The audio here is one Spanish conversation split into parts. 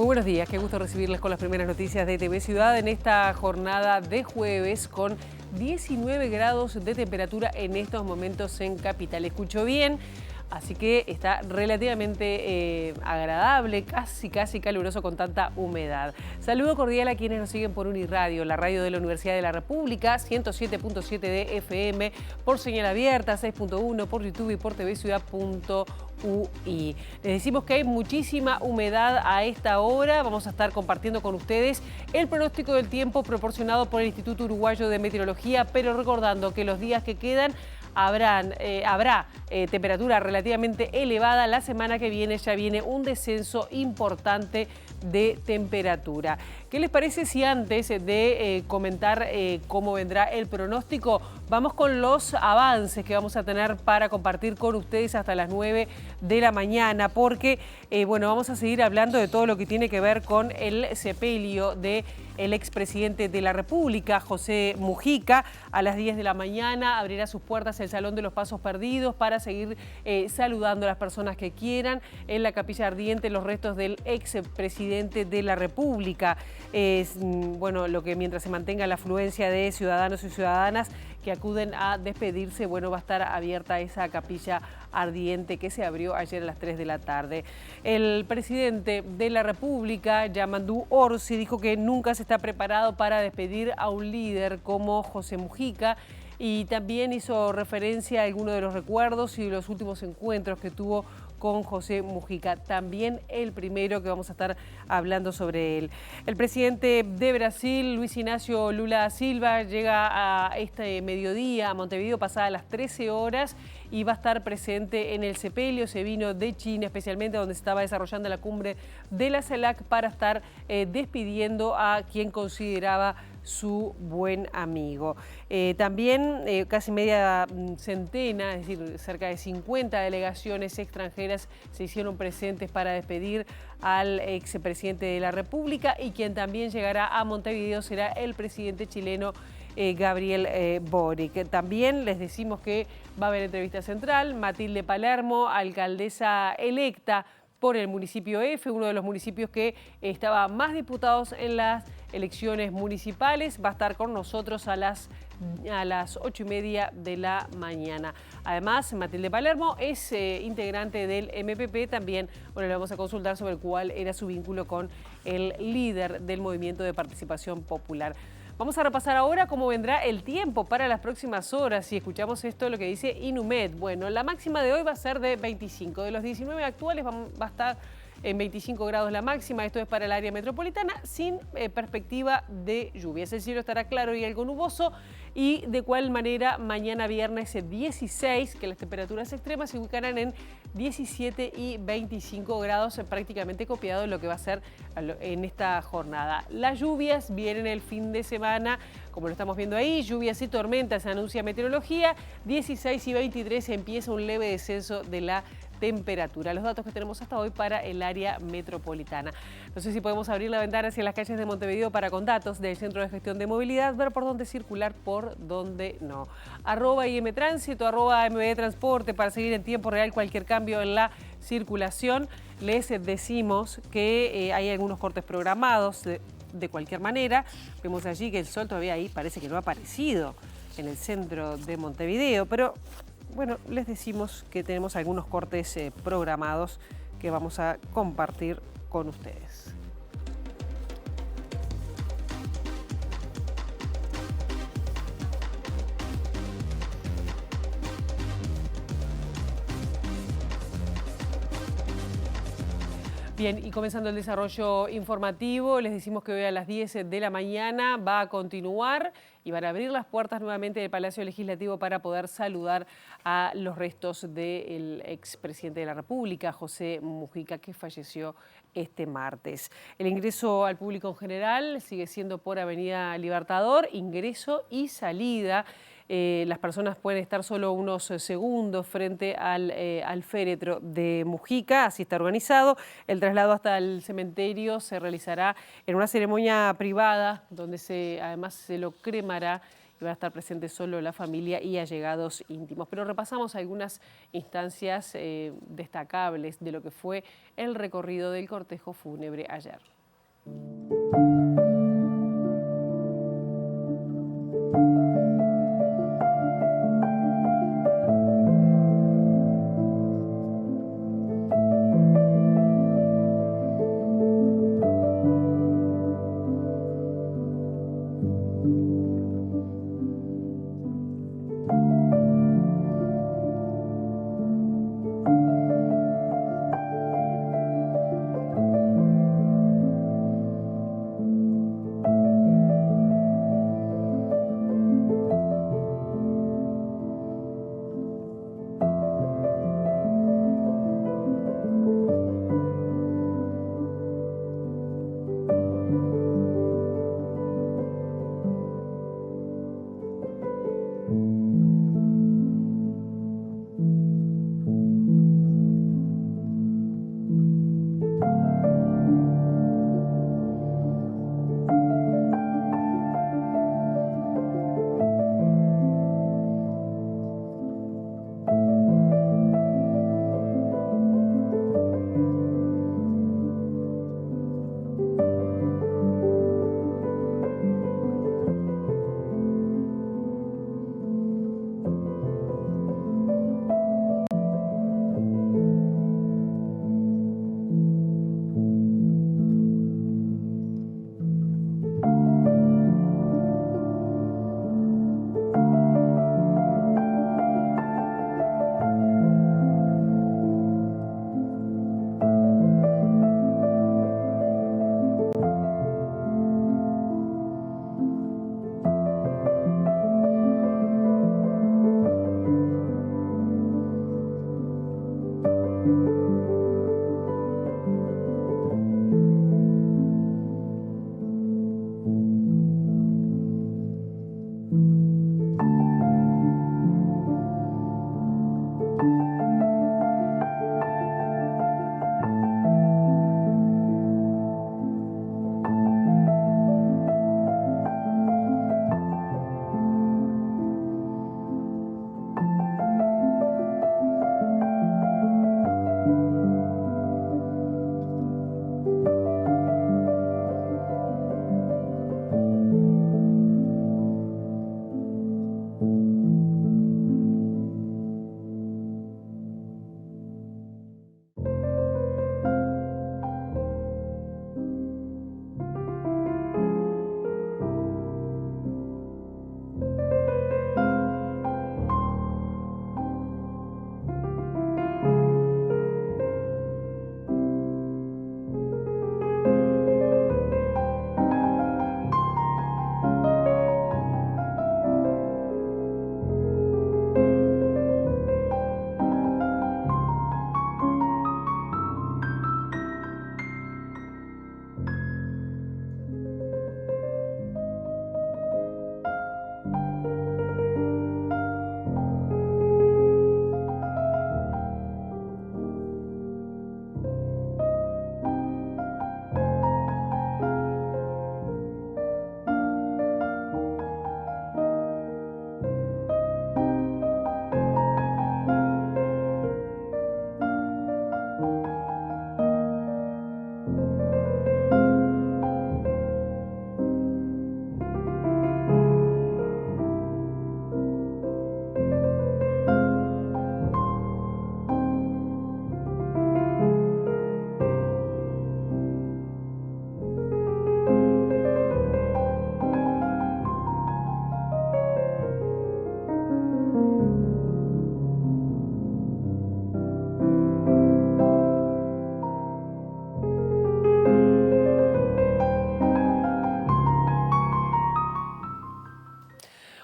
Muy buenos días, qué gusto recibirles con las primeras noticias de TV Ciudad en esta jornada de jueves con 19 grados de temperatura en estos momentos en Capital. Escucho bien, así que está relativamente agradable, casi caluroso con tanta humedad. Saludo cordial a quienes nos siguen por Uniradio, la radio de la Universidad de la República, 107.7 de FM, por señal abierta, 6.1, por YouTube y por tvciudad.ui. Les decimos que hay muchísima humedad a esta hora. Vamos a estar compartiendo con ustedes el pronóstico del tiempo proporcionado por el Instituto Uruguayo de Meteorología, pero recordando que los días que quedan habrá temperatura relativamente elevada. La semana que viene ya viene un descenso importante de temperatura. ¿Qué les parece si antes de comentar cómo vendrá el pronóstico, vamos con los avances que vamos a tener para compartir con ustedes hasta las 9 de la mañana? Porque, bueno, vamos a seguir hablando de todo lo que tiene que ver con el sepelio del expresidente de la República, José Mujica. A las 10 de la mañana abrirá sus puertas el Salón de los Pasos Perdidos para seguir saludando a las personas que quieran. En la Capilla Ardiente los restos del expresidente de la República. Bueno, lo que mientras se mantenga la afluencia de ciudadanos y ciudadanas que acuden a despedirse, bueno, va a estar abierta esa capilla ardiente que se abrió ayer a las 3 de la tarde. El presidente de la República, Yamandu Orsi, dijo que nunca se está preparado para despedir a un líder como José Mujica, y también hizo referencia a algunos de los recuerdos y de los últimos encuentros que tuvo con José Mujica, también el primero que vamos a estar hablando sobre él. El presidente de Brasil, Luis Ignacio Lula da Silva, llega a este mediodía a Montevideo pasada las 13 horas y va a estar presente en el sepelio. Se vino de China, especialmente donde se estaba desarrollando la cumbre de la CELAC, para estar despidiendo a quien consideraba su buen amigo. También casi media centena, es decir, cerca de 50 delegaciones extranjeras se hicieron presentes para despedir al expresidente de la República, y quien también llegará a Montevideo será el presidente chileno Gabriel Boric. También les decimos que va a haber entrevista central. Matilde Palermo, alcaldesa electa por el municipio F, uno de los municipios que estaba más diputados en las elecciones municipales, va a estar con nosotros a las 8:30 de la mañana. Además, Matilde Palermo es integrante del MPP también. Bueno, le vamos a consultar sobre cuál era su vínculo con el líder del Movimiento de Participación Popular. Vamos a repasar ahora cómo vendrá el tiempo para las próximas horas. Si escuchamos esto, lo que dice Inumet. Bueno, la máxima de hoy va a ser de 25. De los 19 actuales va a estar en 25 grados la máxima. Esto es para el área metropolitana, sin perspectiva de lluvias. El cielo estará claro y algo nuboso. Y de cual manera, mañana viernes 16, que las temperaturas extremas se ubicarán en 17 y 25 grados, prácticamente copiado de lo que va a ser en esta jornada. Las lluvias vienen el fin de semana, como lo estamos viendo ahí, lluvias y tormentas, anuncia meteorología. 16 y 23 empieza un leve descenso de la temperatura. Los datos que tenemos hasta hoy para el área metropolitana. No sé si podemos abrir la ventana hacia las calles de Montevideo para, con datos del Centro de Gestión de Movilidad, ver por dónde circular, por dónde no. @IMTránsito, @MBTransporte, para seguir en tiempo real cualquier cambio en la circulación. Les decimos que hay algunos cortes programados de cualquier manera. Vemos allí que el sol todavía ahí parece que no ha aparecido en el centro de Montevideo, pero bueno, les decimos que tenemos algunos cortes programados que vamos a compartir con ustedes. Bien, y comenzando el desarrollo informativo, les decimos que hoy a las 10 de la mañana va a continuar y van a abrir las puertas nuevamente del Palacio Legislativo para poder saludar a los restos del expresidente de la República, José Mujica, que falleció este martes. El ingreso al público en general sigue siendo por Avenida Libertador, ingreso y salida. Las personas pueden estar solo unos segundos frente al féretro de Mujica, así está organizado. El traslado hasta el cementerio se realizará en una ceremonia privada, donde además se lo cremará va a estar presente solo la familia y allegados íntimos. Pero repasamos algunas instancias destacables de lo que fue el recorrido del cortejo fúnebre ayer.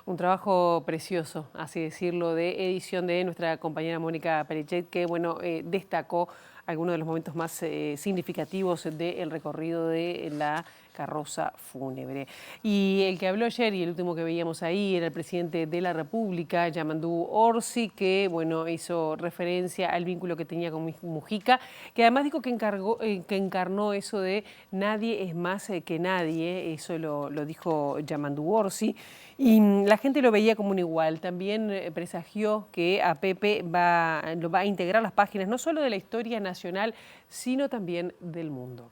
Un trabajo precioso, así decirlo, de edición de nuestra compañera Mónica Perichet, que bueno, destacó algunos de los momentos más significativos del recorrido de la carroza fúnebre. Y el que habló ayer y el último que veíamos ahí era el presidente de la República, Yamandu Orsi, que bueno, hizo referencia al vínculo que tenía con Mujica, que además dijo que encarnó eso de nadie es más que nadie, eso lo dijo Yamandu Orsi, y la gente lo veía como un igual. También presagió que a Pepe lo va a integrar las páginas no solo de la historia nacional, sino también del mundo.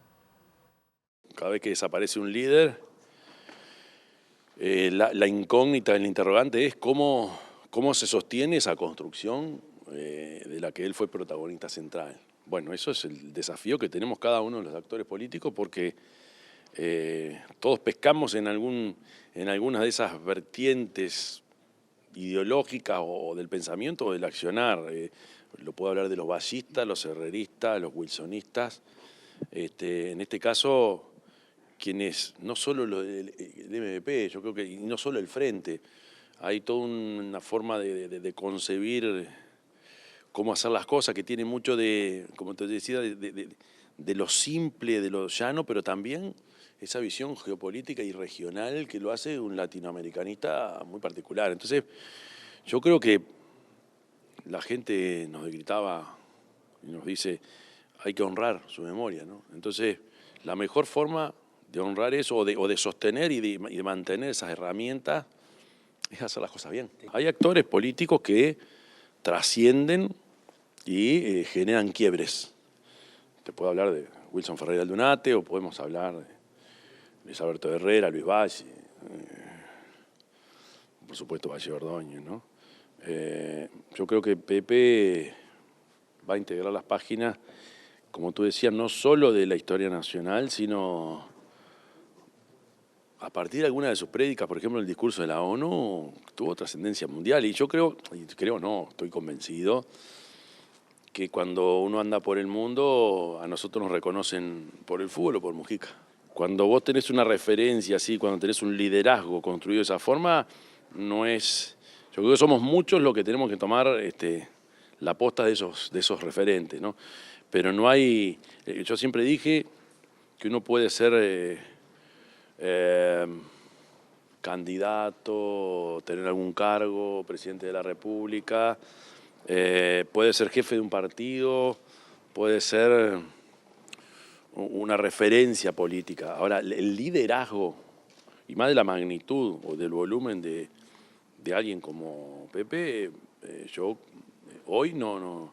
Cada vez que desaparece un líder, la incógnita, el interrogante es cómo se sostiene esa construcción de la que él fue protagonista central. Bueno, eso es el desafío que tenemos cada uno de los actores políticos porque todos pescamos en algunas de esas vertientes ideológicas o del pensamiento o del accionar. Lo puedo hablar de los vallistas, los herreristas, los wilsonistas. En este caso, quienes, no solo el MVP, yo creo que y no solo el Frente, hay toda una forma de concebir cómo hacer las cosas que tiene mucho de, como te decía, de lo simple, de lo llano, pero también esa visión geopolítica y regional que lo hace un latinoamericanista muy particular. Entonces, yo creo que la gente nos gritaba y nos dice, hay que honrar su memoria, ¿no? Entonces, la mejor forma de honrar eso o de sostener y de mantener esas herramientas es hacer las cosas bien. Hay actores políticos que trascienden y generan quiebres. Te puedo hablar de Wilson Ferreira Aldunate o podemos hablar de Luis Alberto Herrera, Luis Valle, por supuesto Valle Ordóñez, ¿no? Yo creo que Pepe va a integrar las páginas, como tú decías, no solo de la historia nacional, sino a partir de alguna de sus prédicas, por ejemplo, el discurso de la ONU tuvo trascendencia mundial. Y yo estoy convencido que cuando uno anda por el mundo, a nosotros nos reconocen por el fútbol o por Mujica. Cuando vos tenés una referencia así, cuando tenés un liderazgo construido de esa forma, no es... Yo creo que somos muchos los que tenemos que tomar la posta de esos referentes, ¿no? Pero no hay... yo siempre dije que uno puede ser candidato, tener algún cargo, presidente de la República, puede ser jefe de un partido, puede ser una referencia política. Ahora, el liderazgo, y más de la magnitud o del volumen de alguien como Pepe, hoy no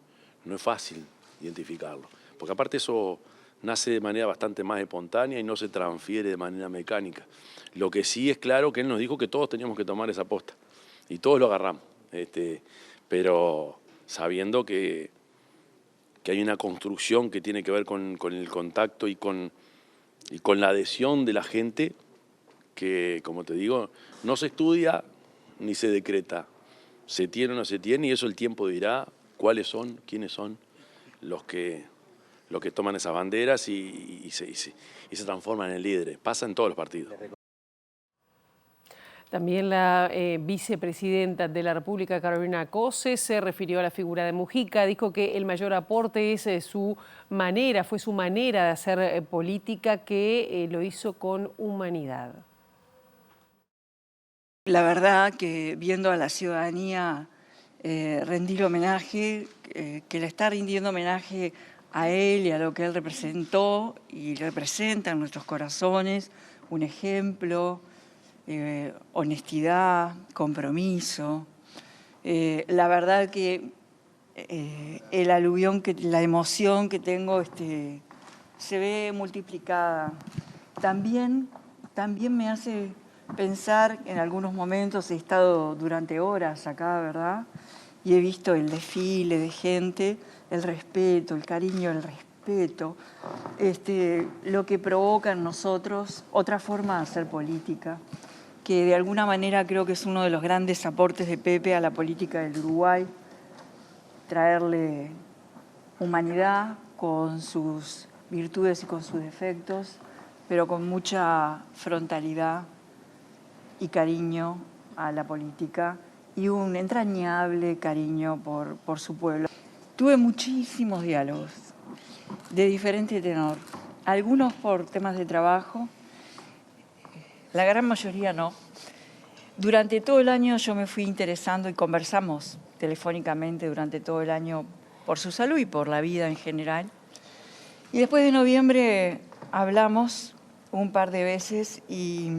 es fácil identificarlo. Porque aparte eso nace de manera bastante más espontánea y no se transfiere de manera mecánica. Lo que sí es claro que él nos dijo que todos teníamos que tomar esa posta. Y todos lo agarramos. Pero sabiendo que hay una construcción que tiene que ver con el contacto y con la adhesión de la gente, que, como te digo, no se estudia ni se decreta. Se tiene o no se tiene, y eso el tiempo dirá cuáles son, quiénes son los que toman esas banderas y se transforman en líderes. Pasa en todos los partidos. También la vicepresidenta de la República, Carolina Cose, se refirió a la figura de Mujica. Dijo que el mayor aporte es fue su manera de hacer política, que lo hizo con humanidad. La verdad que viendo a la ciudadanía rendir homenaje, que le está rindiendo homenaje a él y a lo que él representó y representa en nuestros corazones, un ejemplo, honestidad, compromiso. La verdad que el aluvión, la emoción que tengo se ve multiplicada. También me hace pensar, en algunos momentos he estado durante horas acá, ¿verdad? Y he visto el desfile de gente, el respeto, el cariño, el respeto, lo que provoca en nosotros otra forma de hacer política, que de alguna manera creo que es uno de los grandes aportes de Pepe a la política del Uruguay, traerle humanidad con sus virtudes y con sus defectos, pero con mucha frontalidad y cariño a la política y un entrañable cariño por su pueblo. Tuve muchísimos diálogos de diferente tenor, algunos por temas de trabajo La gran mayoría no. Durante todo el año yo me fui interesando y conversamos telefónicamente durante todo el año por su salud y por la vida en general. Y después de noviembre hablamos un par de veces y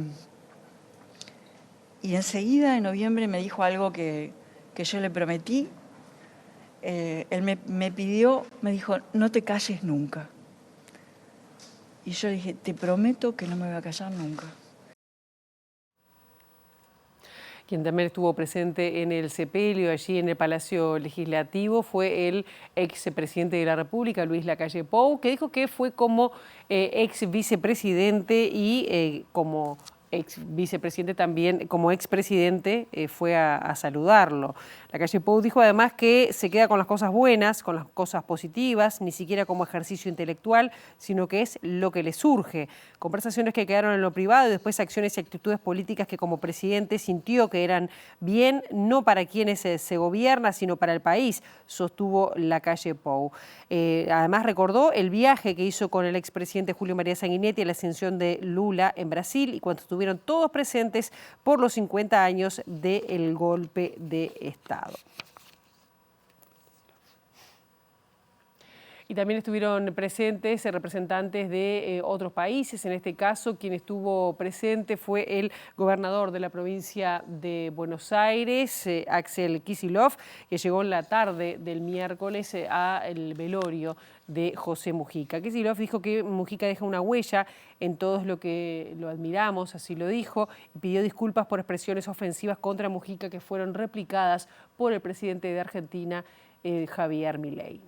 enseguida en noviembre me dijo algo que yo le prometí. Él me pidió, me dijo, no te calles nunca. Y yo dije, te prometo que no me voy a callar nunca. Quien también estuvo presente en el sepelio, allí en el Palacio Legislativo, fue el expresidente de la República, Luis Lacalle Pou, que dijo que fue como ex vicepresidente y como ex vicepresidente también, como expresidente, fue a saludarlo. Lacalle Pou dijo además que se queda con las cosas buenas, con las cosas positivas, ni siquiera como ejercicio intelectual, sino que es lo que le surge. Conversaciones que quedaron en lo privado y después acciones y actitudes políticas que como presidente sintió que eran bien, no para quienes se gobierna, sino para el país, sostuvo Lacalle Pou. Además recordó el viaje que hizo con el expresidente Julio María Sanguinetti a la ascensión de Lula en Brasil y cuando estuvieron todos presentes por los 50 años del golpe de Estado. Y también estuvieron presentes representantes de otros países. En este caso, quien estuvo presente fue el gobernador de la provincia de Buenos Aires, Axel Kicillof, que llegó en la tarde del miércoles al velorio de José Mujica. Kicillof dijo que Mujica deja una huella en todos lo que lo admiramos, así lo dijo, y pidió disculpas por expresiones ofensivas contra Mujica que fueron replicadas por el presidente de Argentina, Javier Milei.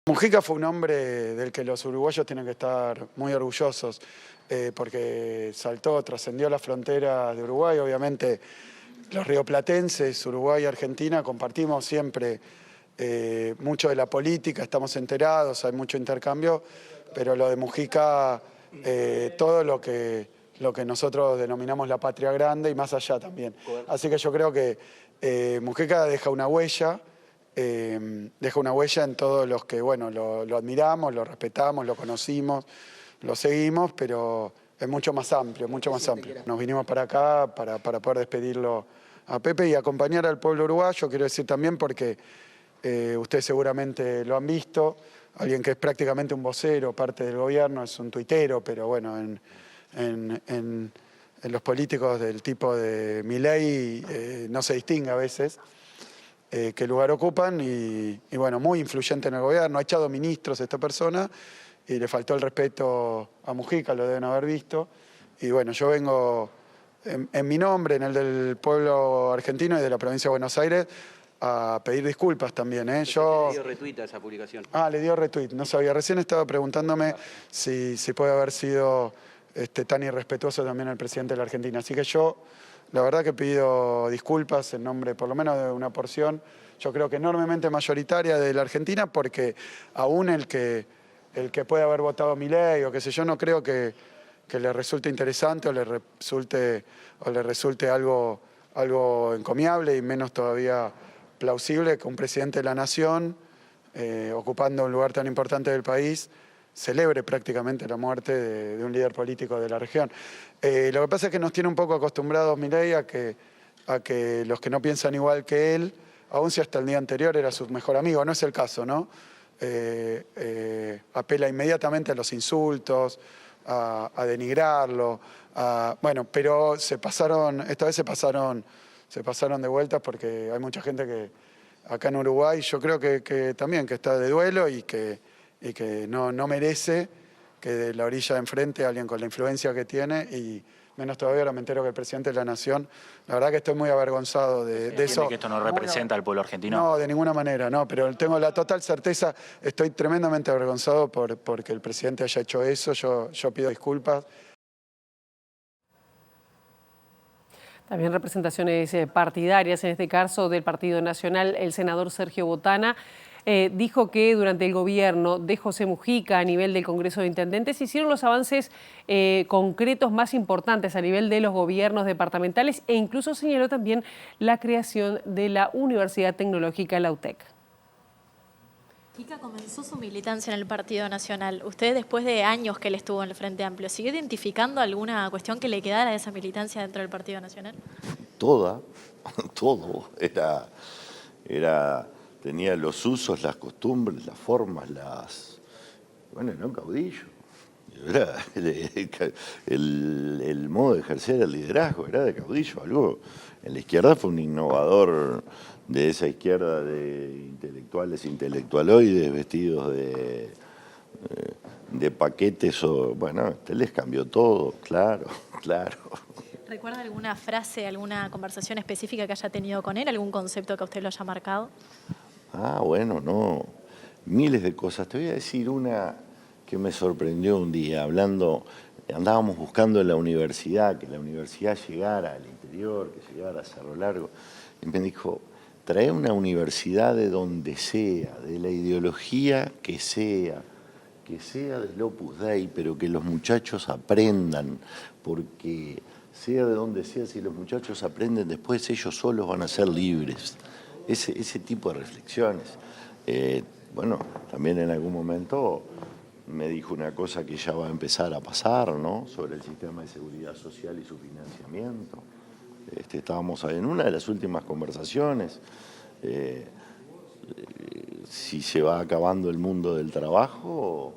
Mujica fue un hombre del que los uruguayos tienen que estar muy orgullosos porque saltó, trascendió las fronteras de Uruguay. Obviamente los rioplatenses, Uruguay y Argentina, compartimos siempre mucho de la política, estamos enterados, hay mucho intercambio, pero lo de Mujica, todo lo que nosotros denominamos la patria grande y más allá también. Así que yo creo que Mujica deja una huella en todos los que, bueno, lo admiramos, lo respetamos, lo conocimos, lo seguimos, pero es mucho más amplio, mucho más amplio. Nos vinimos para acá para poder despedirlo a Pepe y acompañar al pueblo uruguayo, quiero decir también porque ustedes seguramente lo han visto, alguien que es prácticamente un vocero, parte del gobierno, es un tuitero, pero bueno, en los políticos del tipo de Milei no se distingue a veces qué lugar ocupan y bueno, muy influyente en el gobierno, ha echado ministros esta persona y le faltó el respeto a Mujica, lo deben haber visto. Y bueno, yo vengo en mi nombre, en el del pueblo argentino y de la provincia de Buenos Aires, a pedir disculpas también. Le dio retweet a esa publicación. Le dio retweet, no sabía. Recién estaba preguntándome si puede haber sido tan irrespetuoso también el presidente de la Argentina. Así que yo, la verdad que pido disculpas en nombre por lo menos de una porción, yo creo que enormemente mayoritaria de la Argentina, porque aún el que puede haber votado a Milei o qué sé yo, no creo que le resulte interesante o le resulte algo encomiable y menos todavía plausible que un presidente de la nación, ocupando un lugar tan importante del país, celebre prácticamente la muerte de un líder político de la región. Lo que pasa es que nos tiene un poco acostumbrados Milei a que los que no piensan igual que él, aun si hasta el día anterior era su mejor amigo, no es el caso, ¿no? Apela inmediatamente a los insultos, a denigrarlo, bueno, pero esta vez se pasaron de vueltas porque hay mucha gente que acá en Uruguay, yo creo que también que está de duelo y que no merece que de la orilla de enfrente alguien con la influencia que tiene y menos todavía ahora me entero que el presidente de la Nación, la verdad que estoy muy avergonzado de eso. ¿Entiende que esto no representa al pueblo argentino? No, de ninguna manera, no, pero tengo la total certeza, estoy tremendamente avergonzado porque el presidente haya hecho eso, yo pido disculpas. También representaciones partidarias, en este caso del Partido Nacional, el senador Sergio Botana dijo que durante el gobierno de José Mujica a nivel del Congreso de Intendentes se hicieron los avances concretos más importantes a nivel de los gobiernos departamentales e incluso señaló también la creación de la Universidad Tecnológica, la UTEC. Kika comenzó su militancia en el Partido Nacional. Usted, después de años que él estuvo en el Frente Amplio, ¿siguió identificando alguna cuestión que le quedara de esa militancia dentro del Partido Nacional? Toda, todo, tenía los usos, las costumbres, las formas, bueno, era un caudillo. Era el modo de ejercer el liderazgo, era de caudillo. Algo en la izquierda fue un innovador de esa izquierda de intelectuales, intelectualoides, vestidos de paquetes. Bueno, este les cambió todo, claro, claro. ¿Recuerda alguna frase, alguna conversación específica que haya tenido con él? ¿Algún concepto que a usted lo haya marcado? Bueno, no. Miles de cosas. Te voy a decir una que me sorprendió un día, andábamos buscando en la universidad, que la universidad llegara al interior, que llegara a Cerro Largo, y me dijo, trae una universidad de donde sea, de la ideología que sea del Opus Dei, pero que los muchachos aprendan, porque sea de donde sea, si los muchachos aprenden, después ellos solos van a ser libres. Ese tipo de reflexiones. Bueno, también en algún momento me dijo una cosa que ya va a empezar a pasar, ¿no? Sobre el sistema de seguridad social y su financiamiento. Estábamos en una de las últimas conversaciones. Si se va acabando el mundo del trabajo,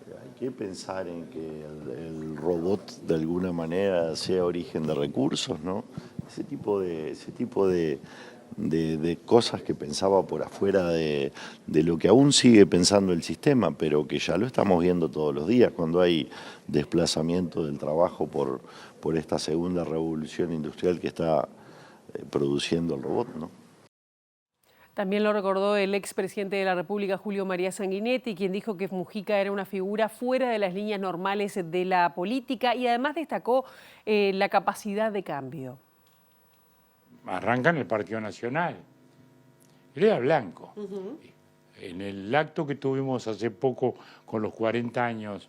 hay que pensar en que el robot de alguna manera sea origen de recursos, ¿no? Ese tipo de cosas que pensaba por afuera de lo que aún sigue pensando el sistema, pero que ya lo estamos viendo todos los días cuando hay desplazamiento del trabajo por esta segunda revolución industrial que está produciendo el robot, ¿no? También lo recordó el expresidente de la República, Julio María Sanguinetti, quien dijo que Mujica era una figura fuera de las líneas normales de la política y además destacó la capacidad de cambio. Arranca en el Partido Nacional. Él era blanco. En el acto que tuvimos hace poco con los 40 años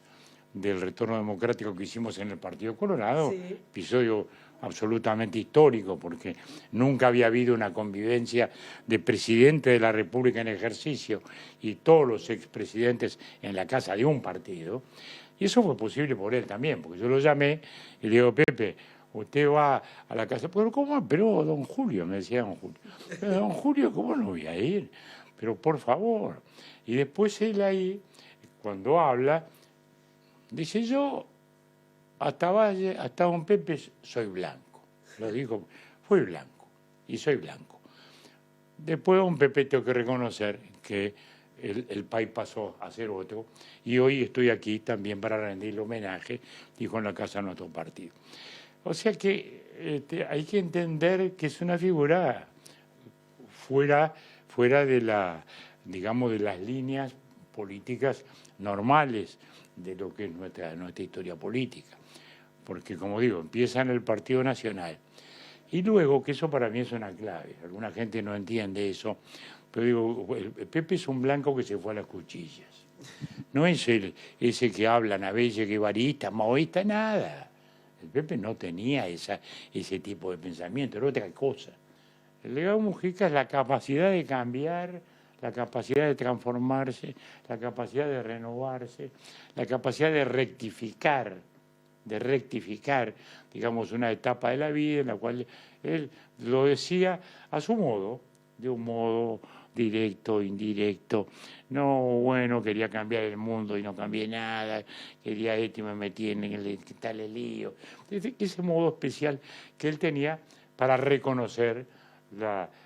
del retorno democrático que hicimos en el Partido Colorado, sí, episodio absolutamente histórico, porque nunca había habido una convivencia de presidente de la República en ejercicio y todos los expresidentes en la casa de un partido. Y eso fue posible por él también, porque yo lo llamé y le digo, Pepe, usted va a la casa, pero ¿cómo? Pero don Julio, me decía don Julio. Pero don Julio, ¿cómo no voy a ir? Pero por favor. Y después él ahí, cuando habla, dice, yo hasta don Pepe soy blanco. Lo dijo, fui blanco y soy blanco. Después don Pepe tengo que reconocer que el país pasó a ser otro y hoy estoy aquí también para rendirle homenaje, dijo en la casa de nuestro partido. O sea que hay que entender que es una figura fuera de digamos, de las líneas políticas normales de lo que es nuestra historia política. Porque, como digo, empieza en el Partido Nacional. Y luego, que eso para mí es una clave, alguna gente no entiende eso, pero digo, el Pepe es un blanco que se fue a las cuchillas. No es ese que hablan a veces, que varista, maoísta, nada. El Pepe no tenía ese tipo de pensamiento, era otra cosa. El legado de Mujica es la capacidad de cambiar, la capacidad de transformarse, la capacidad de renovarse, la capacidad de rectificar, digamos, una etapa de la vida en la cual él lo decía a su modo, de un modo directo, indirecto. No, bueno, quería cambiar el mundo y no cambié nada, quería esto y me metí en el tal lío. Ese modo especial que él tenía para reconocer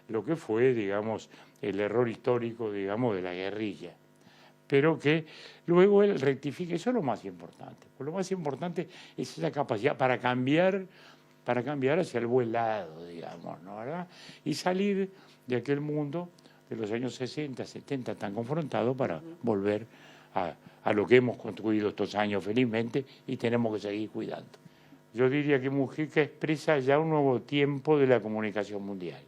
lo que fue, digamos, el error histórico, digamos, de la guerrilla. Pero que luego él rectifica, eso es lo más importante. Lo más importante es esa capacidad para cambiar hacia el buen lado, digamos, ¿no? ¿Verdad? Y salir de aquel mundo de los años 60, 70 tan confrontado para volver a lo que hemos construido estos años felizmente y tenemos que seguir cuidando. Yo diría que Mujica expresa ya un nuevo tiempo de la comunicación mundial.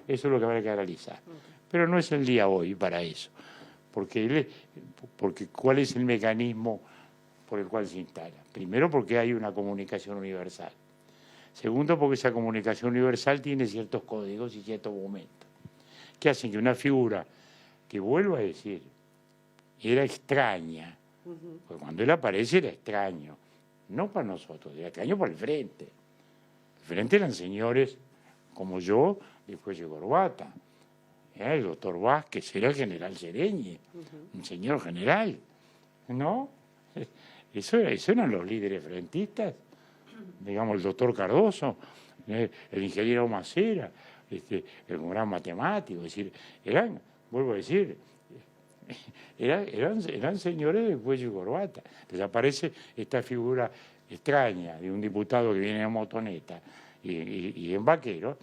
Eso es lo que habrá que analizar. Pero no es el día hoy para eso. Porque ¿cuál es el mecanismo por el cual se instala? Primero, porque hay una comunicación universal. Segundo, porque esa comunicación universal tiene ciertos códigos y ciertos momentos que hacen que una figura, que vuelvo a decir, era extraña. Porque cuando él aparece era extraño. No para nosotros, era extraño para el Frente. El Frente eran señores como yo, después de corbata. El doctor Vázquez era el general Sereñi, un señor general. ¿No? Eso eran los líderes frentistas. Digamos, el doctor Cardoso, el ingeniero Macera, el gran matemático. Es decir, vuelvo a decir, eran señores de cuello y corbata. Les aparece esta figura extraña de un diputado que viene en motoneta y en vaquero.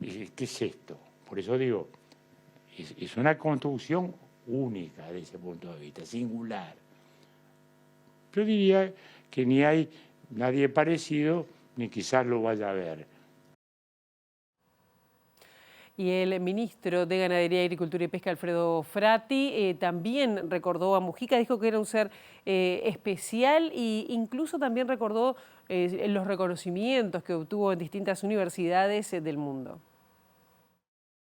¿Qué es esto? Por eso digo, es una construcción única desde ese punto de vista, singular. Yo diría que ni hay nadie parecido, ni quizás lo vaya a ver. Y el ministro de Ganadería, Agricultura y Pesca, Alfredo Frati, también recordó a Mujica, dijo que era un ser especial e incluso también recordó los reconocimientos que obtuvo en distintas universidades del mundo.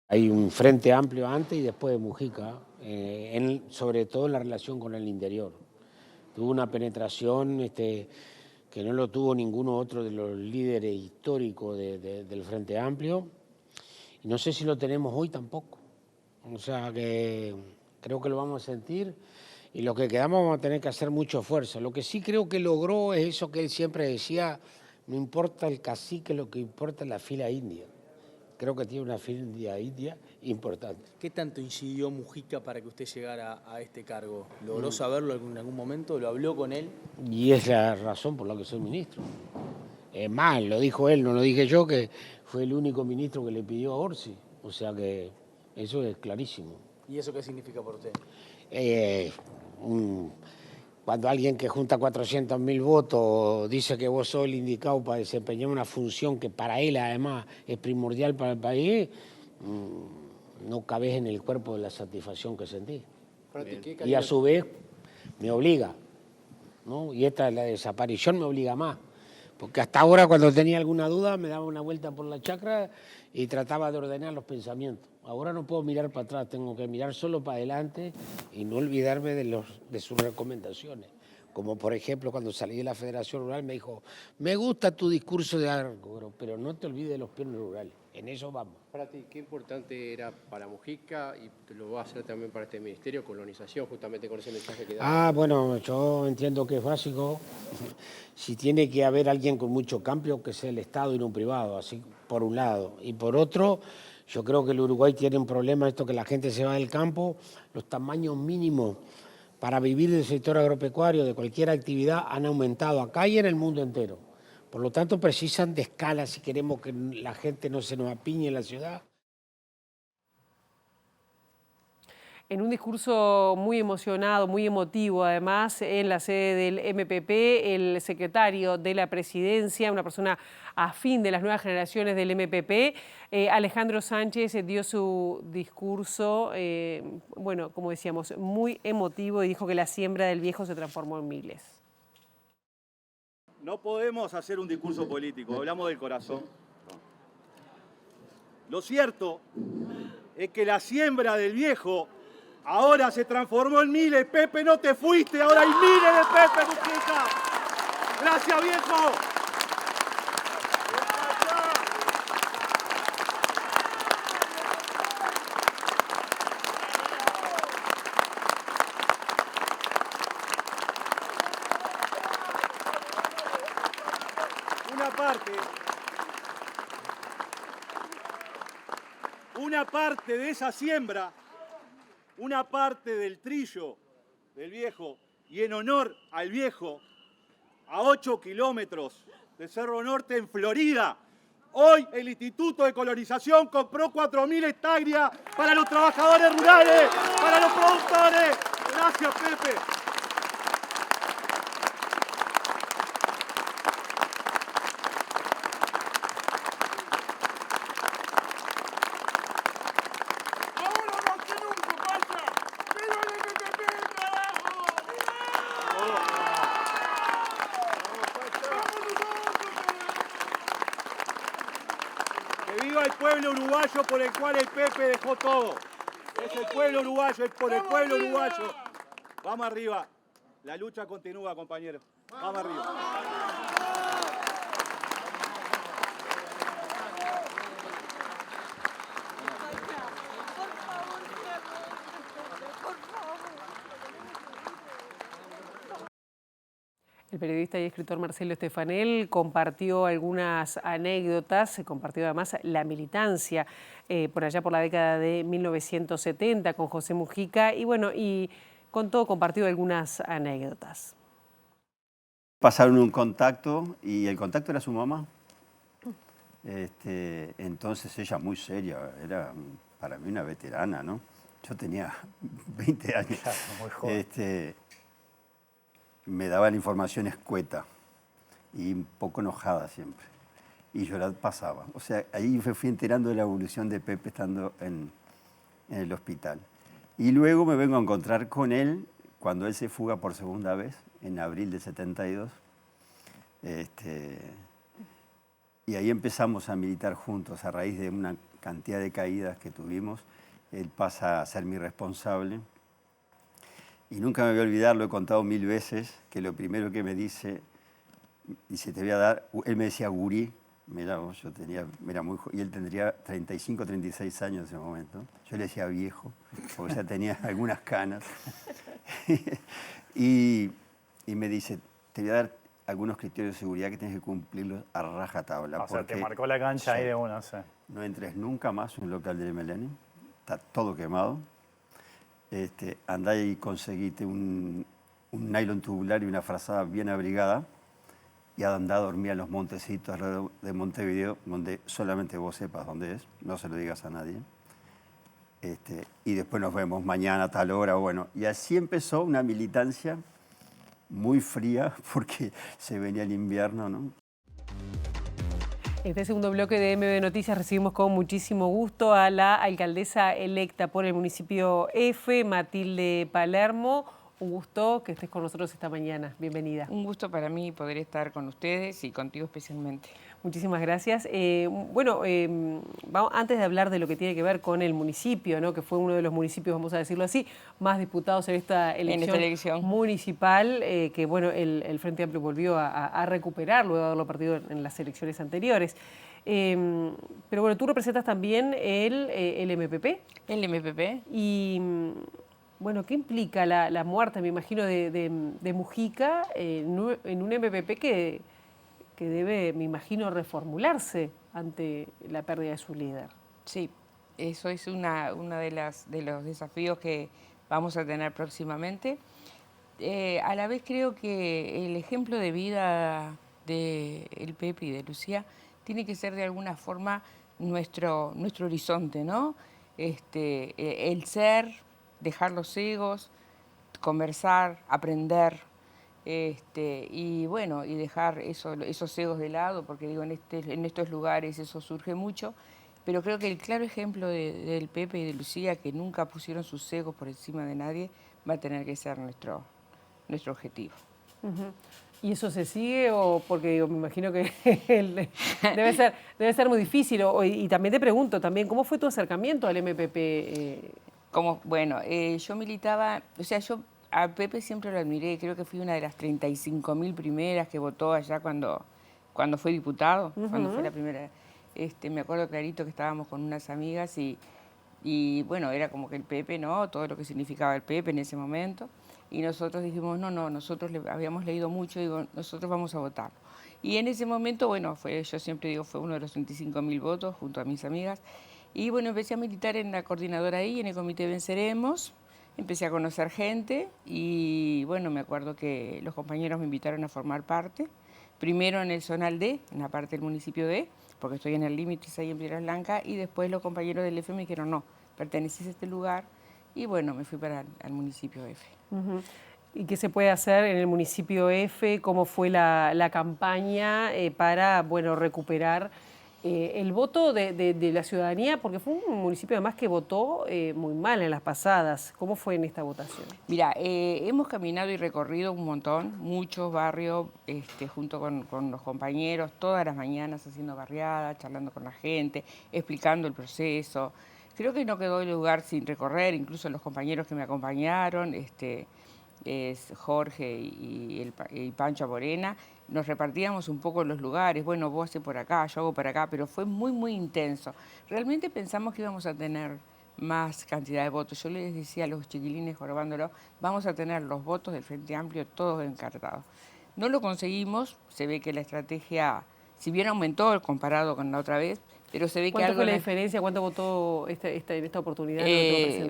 Hay un frente amplio antes y después de Mujica, sobre todo en la relación con el interior. Tuvo una penetración que no lo tuvo ninguno otro de los líderes históricos del Frente Amplio. Y no sé si lo tenemos hoy tampoco. O sea que creo que lo vamos a sentir y lo que quedamos vamos a tener que hacer mucho esfuerzo. Lo que sí creo que logró es eso que él siempre decía, no importa el cacique, lo que importa es la fila india. Creo que tiene una fila india importante. ¿Qué tanto incidió Mujica para que usted llegara a este cargo? ¿Logró saberlo en algún momento? ¿Lo habló con él? Y es la razón por la que soy ministro. Es más, lo dijo él, no lo dije yo, que fue el único ministro que le pidió a Orsi. O sea que eso es clarísimo. ¿Y eso qué significa por usted? Cuando alguien que junta 400.000 votos dice que vos sos el indicado para desempeñar una función que para él además es primordial para el país, no cabés en el cuerpo de la satisfacción que sentí. Y a su vez me obliga, ¿no? Y esta la desaparición me obliga más. Porque hasta ahora cuando tenía alguna duda me daba una vuelta por la chacra y trataba de ordenar los pensamientos. Ahora no puedo mirar para atrás, tengo que mirar solo para adelante y no olvidarme de sus recomendaciones. Como por ejemplo cuando salí de la Federación Rural me dijo, me gusta tu discurso de algo, pero no te olvides de los peones rurales. En eso vamos. Frati, qué importante era para Mujica y lo va a hacer también para este ministerio, colonización, justamente con ese mensaje que da. Bueno, yo entiendo que es básico. Si tiene que haber alguien con mucho cambio, que sea el Estado y no un privado, así por un lado. Y por otro, yo creo que el Uruguay tiene un problema, esto que la gente se va del campo, los tamaños mínimos para vivir del sector agropecuario, de cualquier actividad, han aumentado acá y en el mundo entero. Por lo tanto, precisan de escala si queremos que la gente no se nos apiñe en la ciudad. En un discurso muy emocionado, muy emotivo, además, en la sede del MPP, el secretario de la Presidencia, una persona afín de las nuevas generaciones del MPP, Alejandro Sánchez, dio su discurso, bueno, como decíamos, muy emotivo y dijo que la siembra del viejo se transformó en miles. No podemos hacer un discurso político, hablamos del corazón. Lo cierto es que la siembra del viejo ahora se transformó en miles. Pepe, no te fuiste, ahora hay miles de Pepe Mujica. Gracias, viejo. Una parte de esa siembra, una parte del trillo del viejo, y en honor al viejo, a 8 kilómetros de Cerro Norte en Florida, hoy el Instituto de Colonización compró 4.000 hectáreas para los trabajadores rurales, para los productores. Gracias, Pepe. El pueblo uruguayo por el cual el Pepe dejó todo. Es el pueblo uruguayo, es por el pueblo uruguayo. Vamos arriba. La lucha continúa, compañeros. Vamos arriba. El periodista y escritor Marcelo Stefanel compartió algunas anécdotas, compartió además la militancia por allá por la década de 1970 con José Mujica y bueno, y compartió algunas anécdotas. Pasaron un contacto y el contacto era su mamá. Entonces ella muy seria, era para mí una veterana, ¿no? Yo tenía 20 años. Claro, muy joven. Me daba la información escueta y un poco enojada siempre. Y yo la pasaba. O sea, ahí me fui enterando de la evolución de Pepe estando en el hospital. Y luego me vengo a encontrar con él cuando él se fuga por segunda vez, en abril del 72. Y ahí empezamos a militar juntos a raíz de una cantidad de caídas que tuvimos. Él pasa a ser mi responsable. Y nunca me voy a olvidar, lo he contado 1000 veces, que lo primero que me dice, te voy a dar, él me decía gurí, mira, yo era muy joven, y él tendría 35, 36 años en ese momento. Yo le decía viejo, porque ya tenía algunas canas. y me dice, te voy a dar algunos criterios de seguridad que tienes que cumplirlos a rajatabla. O sea, te marcó la cancha ahí de una, sí. No entres nunca más en un local del MLN, está todo quemado. Andá y conseguite un nylon tubular y una frazada bien abrigada y andá a dormir en los montecitos alrededor de Montevideo, donde solamente vos sepas dónde es, no se lo digas a nadie. Y después nos vemos mañana a tal hora, bueno. Y así empezó una militancia muy fría porque se venía el invierno, ¿no? En este segundo bloque de MB Noticias recibimos con muchísimo gusto a la alcaldesa electa por el municipio F, Matilde Palermo. Un gusto que estés con nosotros esta mañana. Bienvenida. Un gusto para mí poder estar con ustedes y contigo especialmente. Muchísimas gracias. Antes de hablar de lo que tiene que ver con el municipio, ¿no? Que fue uno de los municipios, vamos a decirlo así, más disputados en esta elección municipal, que bueno, el Frente Amplio volvió a recuperar luego de haberlo perdido en las elecciones anteriores. Pero bueno, tú representas también el MPP. El MPP. Y bueno, ¿qué implica la muerte, me imagino, de Mujica en un MPP que debe, me imagino, reformularse ante la pérdida de su líder? Sí, eso es uno de los desafíos que vamos a tener próximamente. A la vez creo que el ejemplo de vida del Pepe y de Lucía tiene que ser de alguna forma nuestro horizonte, ¿no? El ser, dejar los egos, conversar, aprender, y bueno, y dejar esos egos de lado, porque digo, en estos lugares eso surge mucho, pero creo que el claro ejemplo del Pepe y de Lucía, que nunca pusieron sus egos por encima de nadie, va a tener que ser nuestro objetivo. ¿Y eso se sigue o porque digo, me imagino que debe ser muy difícil? Y también te pregunto, ¿cómo fue tu acercamiento al MPP? Bueno, yo militaba, o sea, yo a Pepe siempre lo admiré, creo que fui una de las 35.000 primeras que votó allá cuando fue diputado, cuando fue la primera. Me acuerdo clarito que estábamos con unas amigas y bueno, era como que el Pepe, ¿no? Todo lo que significaba el Pepe en ese momento. Y nosotros dijimos, no, nosotros habíamos leído mucho, digo, nosotros vamos a votar. Y en ese momento, bueno, yo siempre digo, fue uno de los 35.000 votos junto a mis amigas. Y bueno, empecé a militar en la coordinadora ahí, en el comité Venceremos, empecé a conocer gente y bueno, me acuerdo que los compañeros me invitaron a formar parte, primero en el Zonal D, en la parte del municipio D, porque estoy en el límite ahí en Piedras Blancas, y después los compañeros del F me dijeron, no, perteneces a este lugar, y bueno, me fui para el municipio F. ¿Y qué se puede hacer en el municipio F? ¿Cómo fue la campaña para, bueno, recuperar el voto de la ciudadanía? Porque fue un municipio además que votó muy mal en las pasadas. ¿Cómo fue en esta votación? Mira, hemos caminado y recorrido un montón, muchos barrios, junto con los compañeros, todas las mañanas haciendo barriadas, charlando con la gente, explicando el proceso. Creo que no quedó lugar sin recorrer, incluso los compañeros que me acompañaron, es Jorge y Pancho Morena, nos repartíamos un poco los lugares, bueno, vos haces por acá, yo hago por acá, pero fue muy, muy intenso. Realmente pensamos que íbamos a tener más cantidad de votos. Yo les decía a los chiquilines jorobándolo, vamos a tener los votos del Frente Amplio todos encartados. No lo conseguimos, se ve que la estrategia, si bien aumentó comparado con la otra vez, pero se ve que ¿Cuánto algo... fue la diferencia? ¿Cuánto votó en esta oportunidad?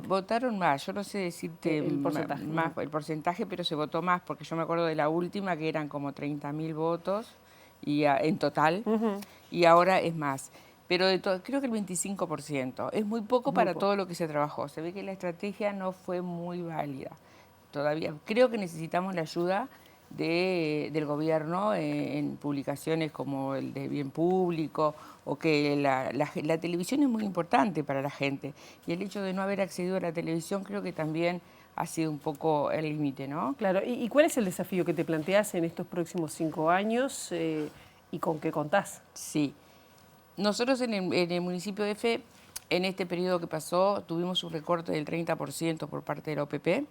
Votaron más, yo no sé decirte el porcentaje. Más el porcentaje, pero se votó más, porque yo me acuerdo de la última que eran como 30.000 votos en total, y ahora es más. Pero creo que el 25%. Es muy poco para todo lo que se trabajó. Se ve que la estrategia no fue muy válida todavía. Creo que necesitamos la ayuda del gobierno en publicaciones como el de Bien Público, o que la televisión es muy importante para la gente. Y el hecho de no haber accedido a la televisión creo que también ha sido un poco el límite, ¿no? Claro. ¿Y cuál es el desafío que te planteas en estos próximos 5 años y con qué contás? Sí. Nosotros en el municipio de F, en este periodo que pasó, tuvimos un recorte del 30% por parte de la OPP,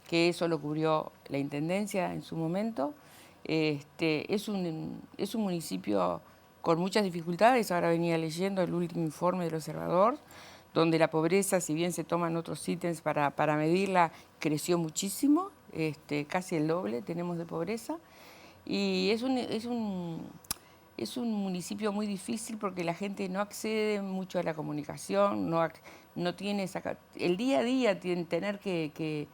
que eso lo cubrió la Intendencia en su momento. Es un municipio con muchas dificultades. Ahora venía leyendo el último informe del Observador, donde la pobreza, si bien se toman otros ítems para medirla, creció muchísimo, casi el doble tenemos de pobreza. Y es un municipio muy difícil porque la gente no accede mucho a la comunicación, no tiene el día a día tener que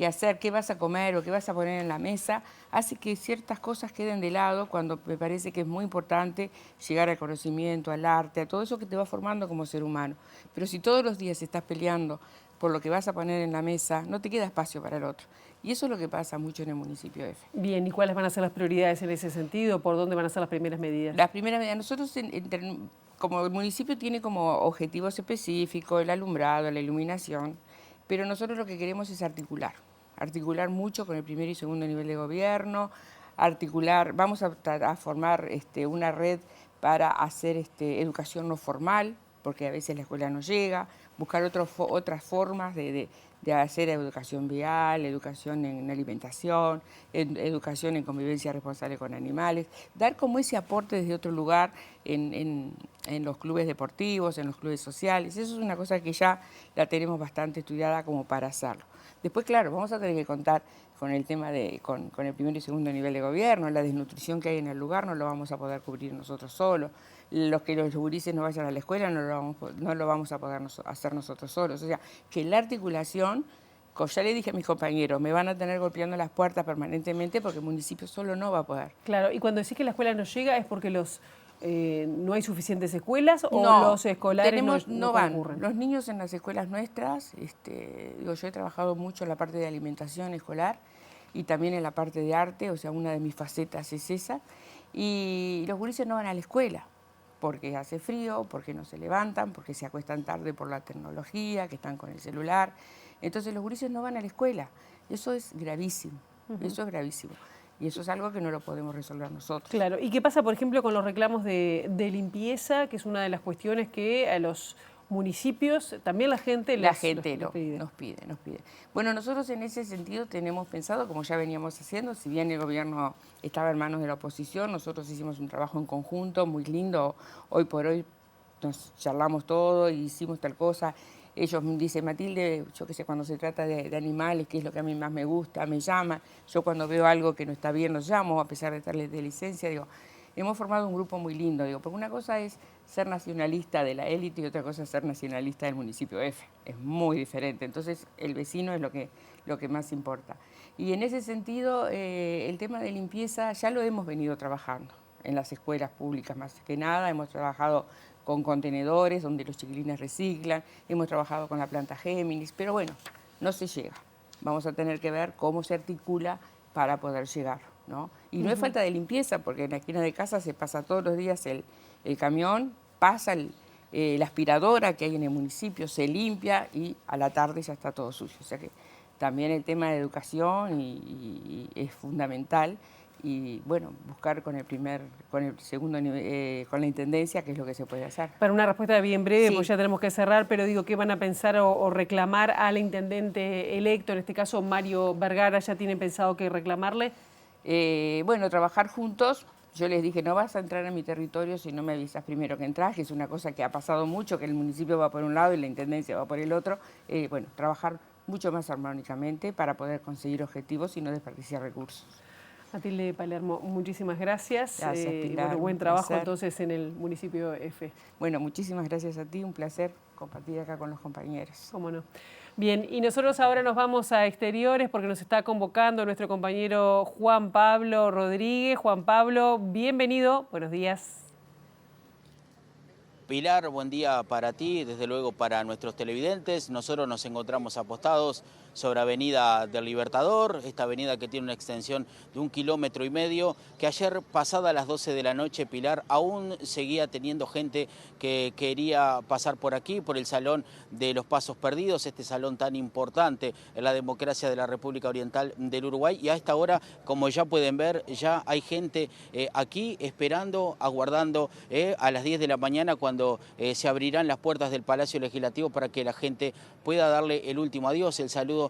hacer, qué vas a comer o qué vas a poner en la mesa, hace que ciertas cosas queden de lado, cuando me parece que es muy importante llegar al conocimiento, al arte, a todo eso que te va formando como ser humano. Pero si todos los días estás peleando por lo que vas a poner en la mesa, no te queda espacio para el otro. Y eso es lo que pasa mucho en el municipio F. Bien, ¿y cuáles van a ser las prioridades en ese sentido? ¿Por dónde van a ser las primeras medidas? Las primeras medidas, nosotros como el municipio tiene como objetivos específicos el alumbrado, la iluminación, pero nosotros lo que queremos es articular mucho con el primer y segundo nivel de gobierno, vamos a formar una red para hacer educación no formal, porque a veces la escuela no llega, buscar otras formas de hacer educación vial, educación en alimentación, educación en convivencia responsable con animales, dar como ese aporte desde otro lugar en los clubes deportivos, en los clubes sociales. Eso es una cosa que ya la tenemos bastante estudiada como para hacerlo. Después, claro, vamos a tener que contar con el tema con el primer y segundo nivel de gobierno, la desnutrición que hay en el lugar no lo vamos a poder cubrir nosotros solos. Los gurises no vayan a la escuela no lo vamos a poder hacer nosotros solos. O sea, que la articulación, como ya le dije a mis compañeros, me van a tener golpeando las puertas permanentemente porque el municipio solo no va a poder. Claro, y cuando decís que la escuela no llega, ¿es porque no hay suficientes escuelas o los escolares no van? concurren? Los niños en las escuelas nuestras, yo he trabajado mucho en la parte de alimentación escolar y también en la parte de arte, o sea, una de mis facetas es esa, y los gurises no van a la escuela porque hace frío, porque no se levantan, porque se acuestan tarde por la tecnología, que están con el celular. Entonces los gurises no van a la escuela. Eso es gravísimo, eso es gravísimo. Y eso es algo que no lo podemos resolver nosotros. Claro. ¿Y qué pasa, por ejemplo, con los reclamos de limpieza, que es una de las cuestiones que a los municipios, también la gente nos pide? Bueno, nosotros en ese sentido tenemos pensado, como ya veníamos haciendo, si bien el gobierno estaba en manos de la oposición, nosotros hicimos un trabajo en conjunto muy lindo. Hoy por hoy nos charlamos todo y hicimos tal cosa. Ellos me dicen, Matilde, yo qué sé, cuando se trata de animales, que es lo que a mí más me gusta, me llama. Yo cuando veo algo que no está bien, los llamo, a pesar de estarles de licencia, digo, hemos formado un grupo muy lindo, digo, porque una cosa es ser nacionalista de la élite y otra cosa es ser nacionalista del municipio F. Es muy diferente. Entonces, el vecino es lo que más importa. Y en ese sentido, el tema de limpieza ya lo hemos venido trabajando en las escuelas públicas más que nada. Hemos trabajado con contenedores donde los chiquilines reciclan, hemos trabajado con la planta Géminis, pero bueno, no se llega. Vamos a tener que ver cómo se articula para poder llegar, ¿no? Y no es falta de limpieza, porque en la esquina de casa se pasa todos los días el camión, pasa la aspiradora que hay en el municipio, se limpia y a la tarde ya está todo sucio. O sea que también el tema de educación y es fundamental. Y bueno, buscar con el segundo nivel, con la intendencia, qué es lo que se puede hacer. Para una respuesta bien breve, Sí. porque ya tenemos que cerrar, pero digo, ¿qué van a pensar o reclamar al intendente electo, en este caso Mario Vergara? ¿Ya tienen pensado qué reclamarle? Bueno, trabajar juntos. Yo les dije, no vas a entrar a mi territorio si no me avisas primero que entras, que es una cosa que ha pasado mucho, que el municipio va por un lado y la intendencia va por el otro. Bueno, trabajar mucho más armónicamente para poder conseguir objetivos y no desperdiciar recursos. Matilde Palermo, muchísimas gracias. Gracias, Pilar. Bueno, buen Un trabajo placer. entonces en el municipio F. Bueno, muchísimas gracias a ti, un placer compartir acá con los compañeros. Cómo no. Bien, y nosotros ahora nos vamos a exteriores porque nos está convocando nuestro compañero Juan Pablo Rodríguez. Juan Pablo, bienvenido, buenos días. Pilar, buen día para ti, desde luego para nuestros televidentes. Nosotros nos encontramos apostados sobre Avenida del Libertador, esta avenida que tiene una extensión de 1,5 kilómetros, que ayer pasada las 12 de la noche, Pilar, aún seguía teniendo gente que quería pasar por aquí, por el Salón de los Pasos Perdidos, este salón tan importante en la democracia de la República Oriental del Uruguay. Y a esta hora, como ya pueden ver, ya hay gente aquí esperando, aguardando a las 10 de la mañana cuando se abrirán las puertas del Palacio Legislativo para que la gente pueda darle el último adiós, el saludo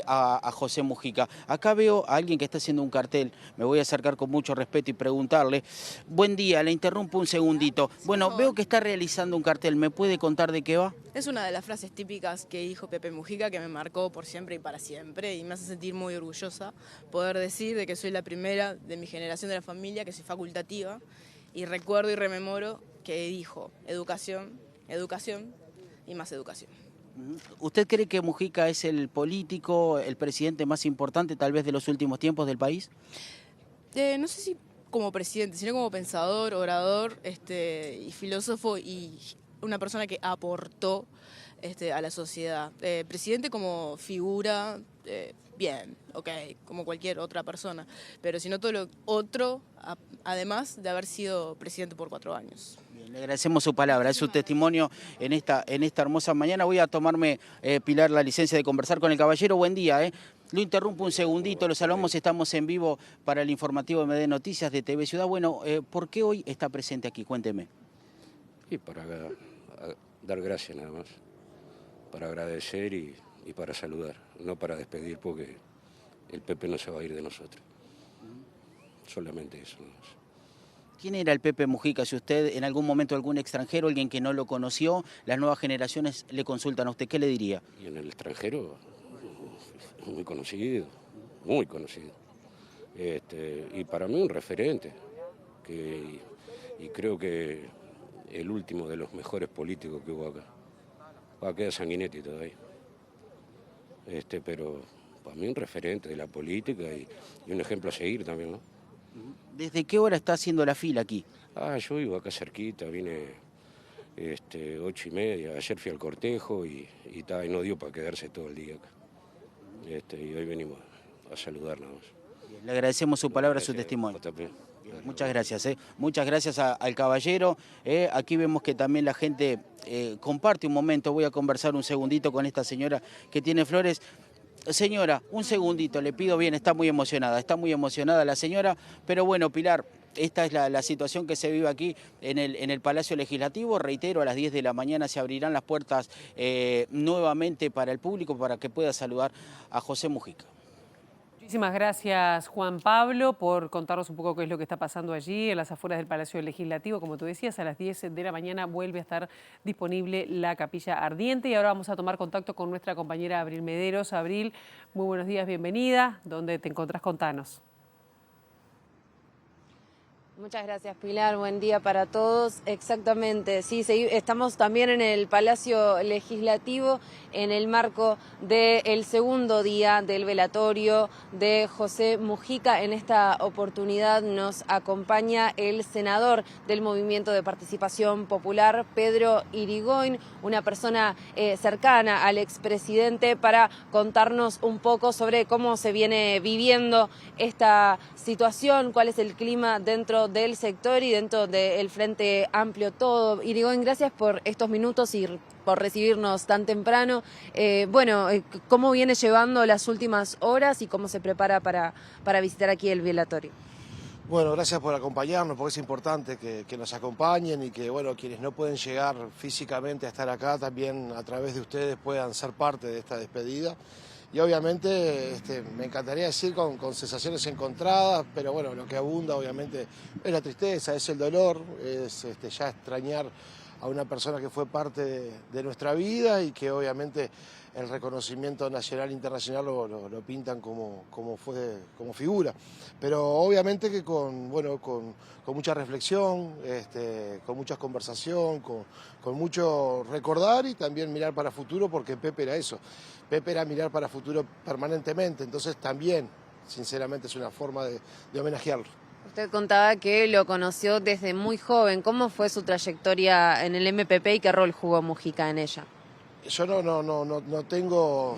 a José Mujica. Acá veo a alguien que está haciendo un cartel, me voy a acercar con mucho respeto y preguntarle. Buen día, le interrumpo un segundito. Bueno, veo que está realizando un cartel, ¿me puede contar de qué va? Es una de las frases típicas que dijo Pepe Mujica que me marcó por siempre y para siempre y me hace sentir muy orgullosa poder decir de que soy la primera de mi generación de la familia que soy facultativa y recuerdo y rememoro que dijo educación, educación y más educación. ¿Usted cree que Mujica es el político, el presidente más importante tal vez de los últimos tiempos del país? No sé si como presidente, sino como pensador, orador y filósofo y una persona que aportó a la sociedad. Presidente como figura, bien, ok, como cualquier otra persona, pero sino todo lo otro, además de haber sido presidente por 4 años. Le agradecemos su palabra, es su testimonio en esta hermosa mañana. Voy a tomarme, Pilar, la licencia de conversar con el caballero. Buen día, Lo interrumpo un segundito, lo salvamos, estamos en vivo para el informativo MD Noticias de TV Ciudad. Bueno, ¿por qué hoy está presente aquí? Cuénteme. Y para dar gracias nada más, para agradecer y para saludar, no para despedir porque el Pepe no se va a ir de nosotros. Solamente eso nada más. ¿Quién era el Pepe Mujica? Si usted en algún momento algún extranjero, alguien que no lo conoció, las nuevas generaciones le consultan a usted, ¿qué le diría? Y en el extranjero, muy conocido, muy conocido. Y para mí un referente, y creo que el último de los mejores políticos que hubo acá. Queda Sanguinetti todavía. Pero para mí un referente de la política y un ejemplo a seguir también, ¿no? ¿Desde qué hora está haciendo la fila aquí? Yo vivo acá cerquita, vine 8:30, ayer fui al cortejo y no dio para quedarse todo el día acá. Y hoy venimos a saludar nada más. Le agradecemos su palabra, su testimonio. Muchas gracias. Muchas gracias al caballero. Aquí vemos que también la gente comparte un momento. Voy a conversar un segundito con esta señora que tiene flores. Señora, un segundito, le pido bien, está muy emocionada la señora, pero bueno, Pilar, esta es la situación que se vive aquí en el Palacio Legislativo. Reitero, a las 10 de la mañana se abrirán las puertas nuevamente para el público para que pueda saludar a José Mujica. Muchísimas gracias, Juan Pablo, por contarnos un poco qué es lo que está pasando allí en las afueras del Palacio Legislativo. Como tú decías, a las 10 de la mañana vuelve a estar disponible la capilla ardiente. Y ahora vamos a tomar contacto con nuestra compañera Abril Mederos. Abril, muy buenos días, bienvenida. ¿Dónde te encontrás? Contanos. Muchas gracias, Pilar. Buen día para todos. Exactamente, sí, estamos también en el Palacio Legislativo en el marco del segundo día del velatorio de José Mujica. En esta oportunidad nos acompaña el senador del Movimiento de Participación Popular, Pedro Irigoyen, una persona cercana al expresidente, para contarnos un poco sobre cómo se viene viviendo esta situación, cuál es el clima dentro del sector y dentro del Frente Amplio todo. Irigoyen, gracias por estos minutos y por recibirnos tan temprano. ¿Cómo viene llevando las últimas horas y cómo se prepara para visitar aquí el velatorio? Bueno, gracias por acompañarnos, porque es importante que nos acompañen y que, bueno, quienes no pueden llegar físicamente a estar acá, también a través de ustedes puedan ser parte de esta despedida. Y obviamente me encantaría decir con sensaciones encontradas, pero bueno, lo que abunda obviamente es la tristeza, es el dolor, es ya extrañar a una persona que fue parte de nuestra vida y que obviamente el reconocimiento nacional e internacional lo pintan como figura. Pero obviamente que con mucha reflexión, con mucha conversación, con mucho recordar y también mirar para futuro, porque Pepe era eso. Pepe era mirar para futuro permanentemente, entonces también, sinceramente, es una forma de homenajearlo. Usted contaba que lo conoció desde muy joven. ¿Cómo fue su trayectoria en el MPP y qué rol jugó Mujica en ella? Yo no tengo,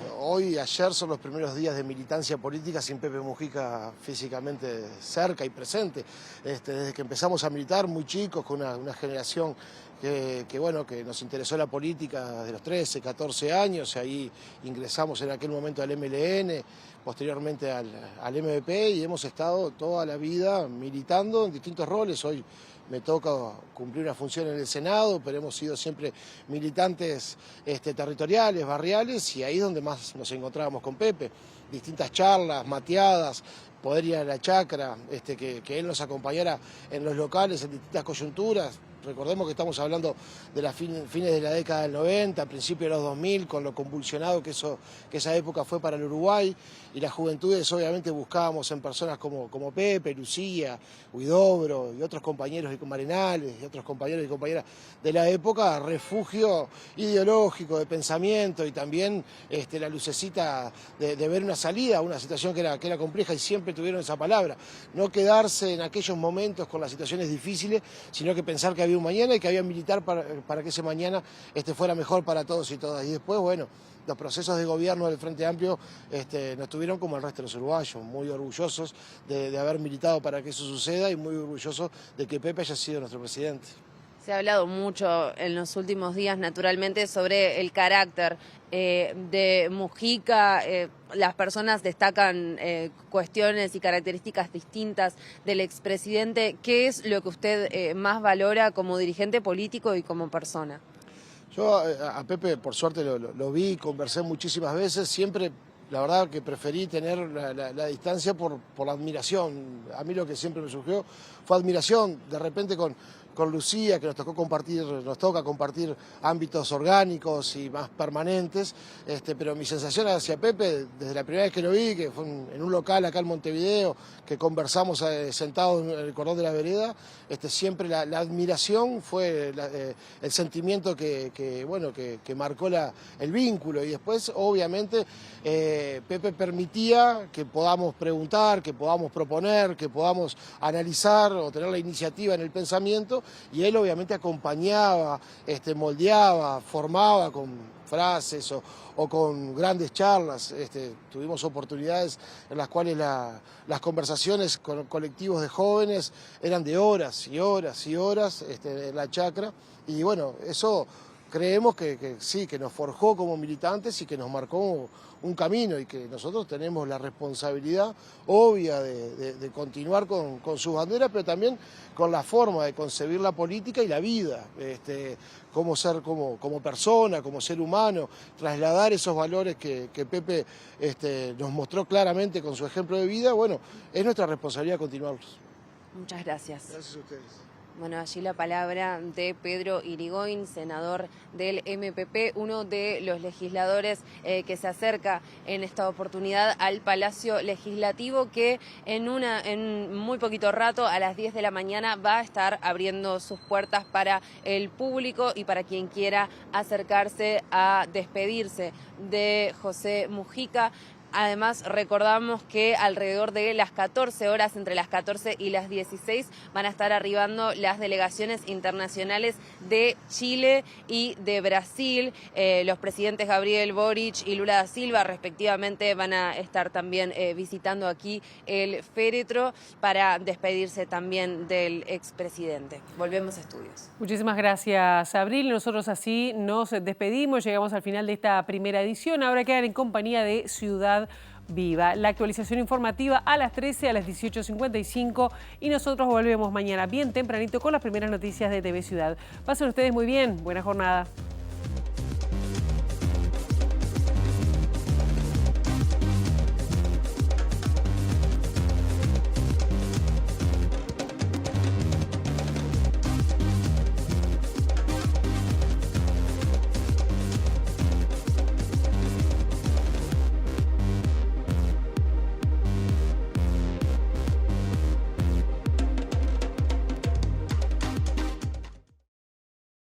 ayer son los primeros días de militancia política sin Pepe Mujica físicamente cerca y presente. Desde que empezamos a militar muy chicos, con una generación que nos interesó la política de los 13, 14 años, ahí ingresamos en aquel momento al MLN, posteriormente al MVP y hemos estado toda la vida militando en distintos roles. Hoy me toca cumplir una función en el Senado, pero hemos sido siempre militantes territoriales, barriales, y ahí es donde más nos encontrábamos con Pepe. Distintas charlas, mateadas, poder ir a la chacra, que él nos acompañara en los locales en distintas coyunturas. Recordemos que estamos hablando de las fines de la década del 90, principios de los 2000, con lo convulsionado que esa época fue para el Uruguay, y las juventudes obviamente buscábamos en personas como Pepe, Lucía, Huidobro y otros compañeros y Marenales y otros compañeros y compañeras de la época, refugio ideológico, de pensamiento y también la lucecita de ver una salida a una situación que era compleja, y siempre tuvieron esa palabra, no quedarse en aquellos momentos con las situaciones difíciles, sino que pensar que había un mañana y que había militar para que ese mañana fuera mejor para todos y todas. Y después, bueno, los procesos de gobierno del Frente Amplio nos tuvieron como el resto de los uruguayos, muy orgullosos de haber militado para que eso suceda y muy orgullosos de que Pepe haya sido nuestro presidente. Se ha hablado mucho en los últimos días, naturalmente, sobre el carácter de Mujica. Las personas destacan cuestiones y características distintas del expresidente. ¿Qué es lo que usted más valora como dirigente político y como persona? Yo a Pepe, por suerte, lo vi, conversé muchísimas veces, siempre. La verdad que preferí tener la distancia por la admiración. A mí lo que siempre me surgió fue admiración. De repente con Lucía, que nos toca compartir ámbitos orgánicos y más permanentes, pero mi sensación hacia Pepe, desde la primera vez que lo vi, que fue en un local acá en Montevideo, que conversamos sentados en el cordón de la vereda, siempre la admiración fue el sentimiento que marcó el vínculo. Y después, obviamente, Pepe permitía que podamos preguntar, que podamos proponer, que podamos analizar o tener la iniciativa en el pensamiento, y él obviamente acompañaba, moldeaba, formaba con frases o con grandes charlas. Tuvimos oportunidades en las cuales las conversaciones con colectivos de jóvenes eran de horas y horas y horas en la chacra, y bueno, eso creemos que sí, que nos forjó como militantes y que nos marcó un camino, y que nosotros tenemos la responsabilidad obvia de continuar con sus banderas, pero también con la forma de concebir la política y la vida, cómo ser como persona, como ser humano, trasladar esos valores que Pepe nos mostró claramente con su ejemplo de vida. Bueno, es nuestra responsabilidad continuarlos. Muchas gracias. Gracias a ustedes. Bueno, allí la palabra de Pedro Irigoyen, senador del MPP, uno de los legisladores que se acerca en esta oportunidad al Palacio Legislativo, que en muy poquito rato, a las 10 de la mañana, va a estar abriendo sus puertas para el público y para quien quiera acercarse a despedirse de José Mujica. Además, recordamos que alrededor de las 14 horas, entre las 14 y las 16, van a estar arribando las delegaciones internacionales de Chile y de Brasil. Los presidentes Gabriel Boric y Lula da Silva, respectivamente, van a estar también visitando aquí el féretro para despedirse también del expresidente. Volvemos a estudios. Muchísimas gracias, Abril. Nosotros así nos despedimos, llegamos al final de esta primera edición. Ahora quedan en compañía de Ciudad Viva. La actualización informativa a las 13, a las 18:55 y nosotros volvemos mañana bien tempranito con las primeras noticias de TV Ciudad. Pasen ustedes muy bien. Buena jornada.